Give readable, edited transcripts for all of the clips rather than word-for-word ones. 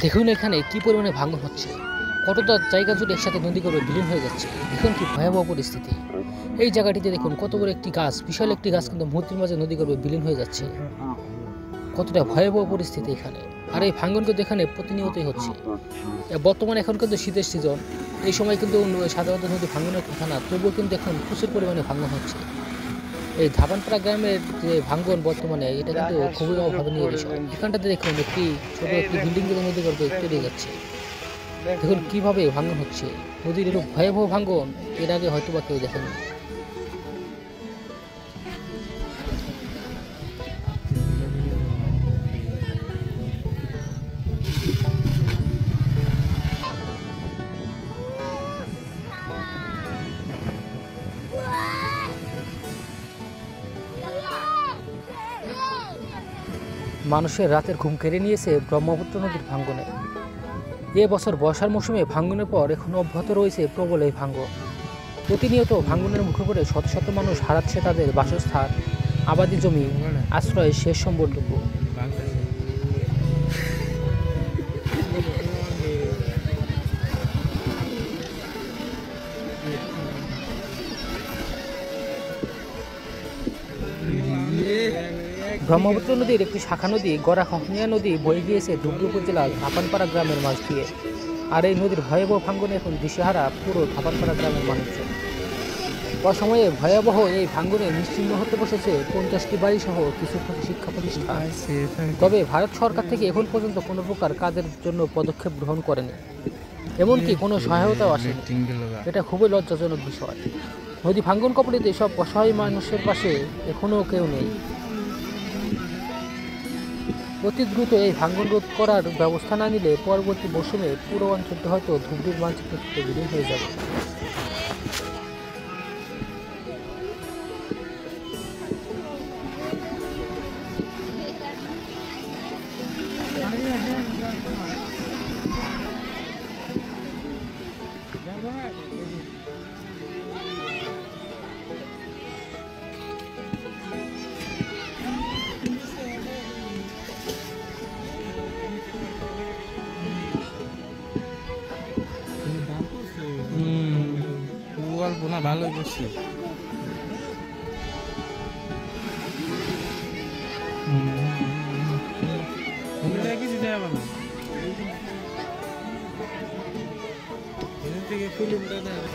দেখুন এখানে কি পরিমাণে ভাঙন হচ্ছে, কতটা জায়গা জুড়ে একসাথে নদী করে বিলীন হয়ে যাচ্ছে। দেখুন কি ভয়াবহ পরিস্থিতি। এই জায়গাটিতে দেখুন কত বড় একটি গাছ, বিশাল একটি গাছ কিন্তু মুহূর্তের মাঝে নদী করে বিলীন হয়ে যাচ্ছে। কতটা ভয়াবহ পরিস্থিতি এখানে। আর এই ভাঙন কিন্তু এখানে প্রতিনিয়তই হচ্ছে। বর্তমানে এখন কিন্তু শীতের সিজন, এই সময় কিন্তু সাধারণত নদী ভাঙনের কথা না, তবুও কিন্তু এখন প্রচুর পরিমাণে ভাঙন হচ্ছে। এই ধাবানপাড়া গ্রামের যে ভাঙ্গন বর্তমানে, এটা কিন্তু খুবই অভাবনীয় বিষয়। এখানটাতে দেখুন একটি ছোট একটি বিল্ডিং থেকে নদী গর্ভে তৈরি যাচ্ছে। দেখুন কিভাবে ভাঙ্গন হচ্ছে, নদীর এরূপ ভয়াবহ ভাঙ্গন এর আগে হয়তো বা কেউ দেখেনি। মানুষের রাতের ঘুম কেড়ে নিয়েছে ব্রহ্মপুত্র নদীর ভাঙ্গনে। এ বছর বর্ষার মৌসুমে ভাঙ্গনের পর এখন অব্যাহত রয়েছে প্রবল এই ভাঙ্গন। প্রতিনিয়ত ভাঙ্গনের মুখে পড়ে শত শত মানুষ হারাচ্ছে তাদের বাসস্থান, আবাদি জমি, আশ্রয়ের শেষ সম্বলটুকু। ব্রহ্মপুত্র নদীর একটি শাখা নদী গড়াখনিয়া নদী বয়ে গিয়েছে ধুবড়ী উপজেলার ধাপানপাড়া গ্রামের মাঝ দিয়ে। আর এই নদীর ভয়াবহ ভাঙ্গনে এখন দিশেহারা পুরো ধাপানপাড়া গ্রামের মানুষজন। অসময়ে ভয়াবহ এই ভাঙ্গনে নিশ্চিহ্ন হতে বসেছে 50টি বাড়ি সহ কিছু শিক্ষা প্রতিষ্ঠান। তবে ভারত সরকার থেকে এখন পর্যন্ত কোনো প্রকার কাজের জন্য পদক্ষেপ গ্রহণ করেনি, এমনকি কোনো সহায়তাও আসেনি। এটা খুবই লজ্জাজনক বিষয়। নদী ভাঙ্গন কবলিত এসব অসহায় মানুষের পাশে এখনও কেউ নেই। অতি দ্রুত এই ভাঙ্গন রোধ করার ব্যবস্থা না নিলে পরবর্তী মৌসুমে পুরো অঞ্চলটি হয়তো ধুবড়ির মানচিত্র থেকে বিলীন হয়ে যাবে। গল্প না ভালোই করছি। কিছু দেওয়া পাবে এখান থেকে ফিল্মটা দেয়।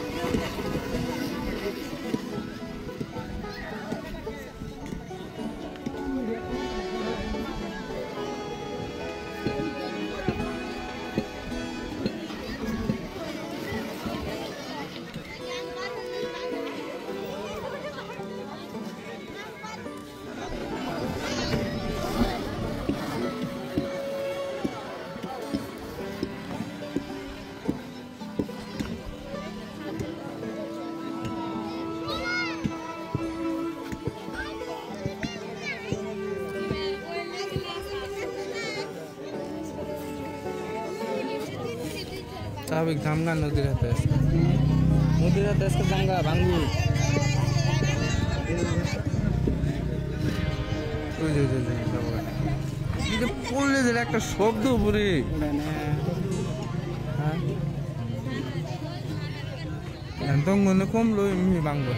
স্বাভাবিক ধামগা নদীর হাতে আজকে দাঙ্গা ভাঙ্গুর পড়লে যে একটা শব্দ উপরে দঙ্গনে কমলো এমনি ভাঙবো।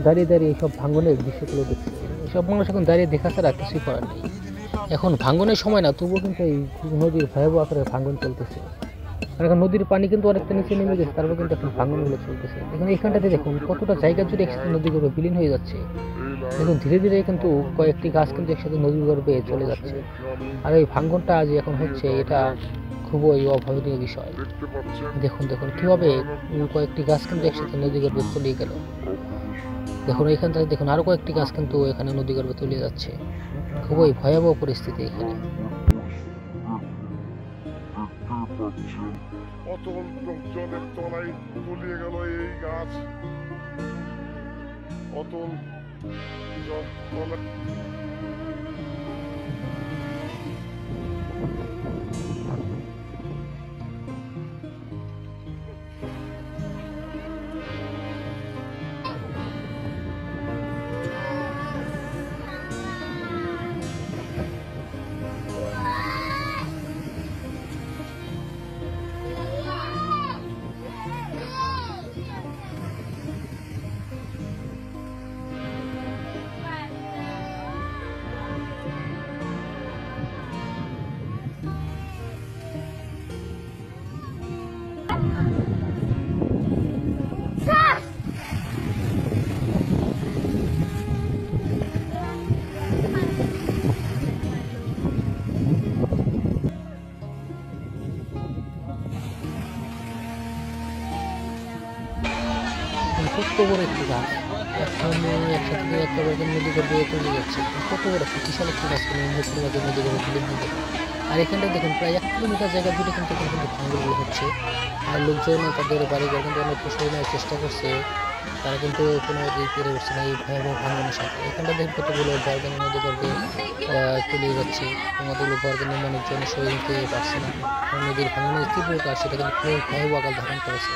দাঁড়িয়ে দাঁড়িয়ে এইসব ভাঙ্গনের দৃশ্যগুলো দেখছে। এসব মানুষ এখন দাঁড়িয়ে দেখা ছাড়া কিছুই করার নেই। এখন ভাঙনের সময় না, তবুও কিন্তু এই নদীর ভয়াবহ আকারে ভাঙন চলতেছে। আর এখন নদীর পানি কিন্তু অনেকটা নিচে নেমে গেছে, তারপর কিন্তু এখন ভাঙনগুলো চলতেছে। দেখুন এখানটাতে দেখুন কতটা জায়গা জুড়ে একসাথে নদী গর্ভে বিলীন হয়ে যাচ্ছে। দেখুন ধীরে ধীরে কিন্তু কয়েকটি গাছ কিন্তু একসাথে নদীর গর্ভে চলে যাচ্ছে। আর এই ভাঙনটা আজ এখন হচ্ছে, এটা খুবই অভাবনীয় বিষয়। দেখুন দেখুন কিভাবে কয়েকটি গাছ কিন্তু একসাথে নদী গর্ভে তলিয়ে গেল। দেখুন এখানটাতে দেখুন আরো কয়েকটি গাছ কিন্তু এখানে নদী গর্ভে তলিয়ে যাচ্ছে। খুবই ভয়াবহ পরিস্থিতি এখানে। অতল জলের তলায় তলিয়ে গেল এই গাছ। অতল তলায় কত বড় একটি গাছ একসাথে একেবারে নদী গর্ভে তৈরি যাচ্ছে। কত বড় একটি বিশাল একটি গাছ কিন্তু মুহূর্তের মাঝে নদী গর্ভে বিলীন হয়ে গেল। আর এখানটা দেখুন প্রায় 1 কিলোমিটার জায়গা জুড়ে কিন্তু ভাঙনগুলো হচ্ছে। আর লোকজন তাদের বাড়িঘর কিন্তু অনেক সরিয়ে নেওয়ার চেষ্টা করছে, তারা কিন্তু কোনো দিক পেরে উঠছে না এই ভয়াবহ ভাঙনের সাথে। এখানটা দেখুন কতগুলো বর্গানি নদী গর্ভে তলিয়ে যাচ্ছে। কতগুলো বর্গানি নির্মাণের জন্য সরিয়ে নিতে পারছে না। নদীর ভাঙনের তীব্রতা সেটা কিন্তু খুবই ভয়াবহ আকার ধারণ করেছে।